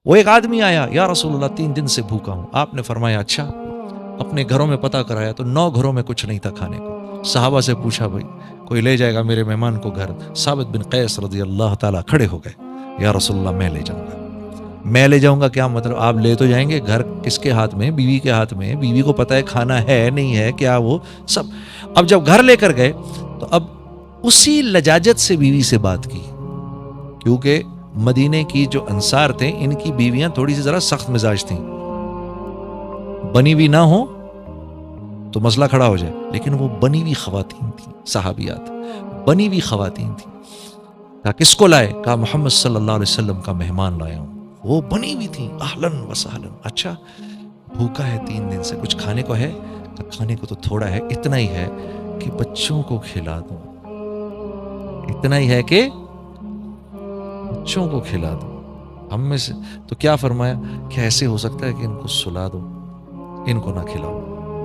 وہ ایک آدمی آیا، یا رسول اللہ 3 دن سے بھوکا ہوں. آپ نے فرمایا اچھا. اپنے گھروں میں پتہ کرایا تو 9 گھروں میں کچھ نہیں تھا کھانے کو. صحابہ سے پوچھا بھائی کوئی لے جائے گا میرے مہمان کو گھر؟ ثابت بن قیس رضی اللہ تعالیٰ کھڑے ہو گئے، یا رسول اللہ میں لے جاؤں گا. میں لے جاؤں گا کیا مطلب؟ آپ لے تو جائیں گے، گھر کس کے ہاتھ میں؟ بیوی کے ہاتھ میں. بیوی کو پتہ ہے کھانا ہے نہیں ہے کیا وہ سب. اب جب گھر لے کر گئے تو اب اسی لجاجت سے بیوی سے بات کی، کیونکہ مدینے کی جو انصار تھے ان کی بیویاں تھوڑی سی ذرا سخت مزاج تھیں، بنی ہوئی نہ ہو تو مسئلہ کھڑا ہو جائے، لیکن وہ بنی ہوئی خواتین تھیں، صحابیات بنی ہوئی خواتین تھیں. کہا کس کو لائے؟ کہا محمد صلی اللہ علیہ وسلم کا مہمان لایا ہوں. وہ بنی ہوئی تھیں، اہلن و سہلن. اچھا بھوکا ہے 3 دن سے، کچھ کھانے کو ہے؟ کھانے کو تو تھوڑا ہے، اتنا ہی ہے کہ بچوں کو کھلا دوں، اتنا ہی ہے کہ بچوں کو کھلا دوں. ہم میں سے تو کیا فرمایا کہ ایسے ہو سکتا ہے کہ ان کو سلا دو، ان کو نہ کھلاؤ،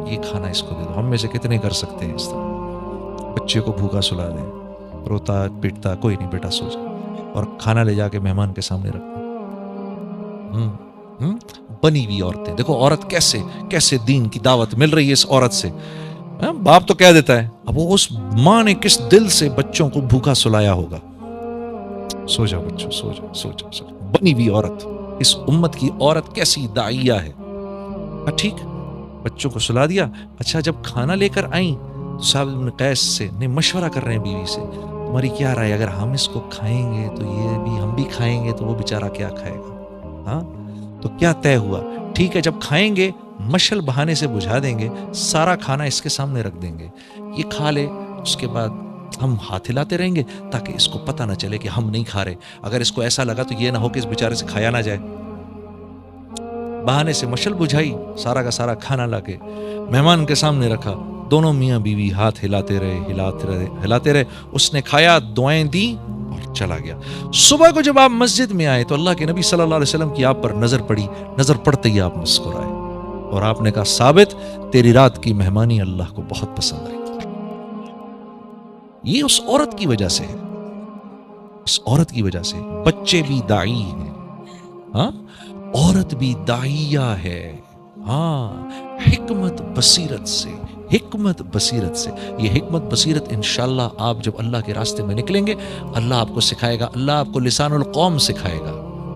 یہ کھانا اس کو دے دو. ہم میں سے کتنے کر سکتے ہیں اس طرح؟ بچے کو بھوکا سلا دیں، روتا پیٹتا کوئی نہیں بیٹا سو جا، اور کھانا لے جا کے مہمان کے سامنے رکھ دیں. بنی ہوئی عورتیں دیکھو، عورت کیسے کیسے دین کی دعوت مل رہی ہے اس عورت سے. باپ تو کہہ دیتا ہے، اب وہ اس ماں نے کس دل سے بچوں کو بھوکا سلایا ہوگا. سو جا بچوں، سو جا سو جا سو جا. بنی ہوئی عورت، اس امت کی عورت کیسی داعیہ ہے. ٹھیک بچوں کو سلا دیا. اچھا جب کھانا لے کر آئیں تو ثابت بن قیس سے مشورہ کر رہے ہیں بیوی سے، تمہاری کیا رائے، اگر ہم اس کو کھائیں گے تو یہ بھی ہم بھی کھائیں گے تو وہ بیچارہ کیا کھائے گا؟ ہاں تو کیا طے ہوا؟ ٹھیک ہے جب کھائیں گے مشل بہانے سے بجھا دیں گے، سارا کھانا اس کے سامنے رکھ دیں گے، یہ کھا لے، اس کے بعد ہم ہاتھ ہلاتے رہیں گے تاکہ اس کو پتہ نہ چلے کہ ہم نہیں کھا رہے. اگر اس کو ایسا لگا تو یہ نہ ہو کہ اس بیچارے سے کھایا نہ جائے. بہانے سے مشل بجھائی، سارا کا سارا کھانا لا کے مہمان کے سامنے رکھا. دونوں میاں بیوی ہاتھ ہلاتے رہے. اس نے کھایا، دعائیں دی اور چلا گیا. صبح کو جب آپ مسجد میں آئے تو اللہ کے نبی صلی اللہ علیہ وسلم کی آپ پر نظر پڑی. نظر پڑتے ہی آپ مسکرائے اور آپ نے کہا ثابت تیری رات کی مہمانی اللہ کو بہت پسند آئی. یہ اس عورت کی وجہ سے ہے، اس عورت کی وجہ سے. بچے بھی داعی ہیں، ہاں عورت بھی داعیہ ہے. ہاں حکمت بصیرت سے، حکمت بصیرت سے. یہ حکمت بصیرت انشاءاللہ آپ جب اللہ کے راستے میں نکلیں گے اللہ آپ کو سکھائے گا، اللہ آپ کو لسان القوم سکھائے گا.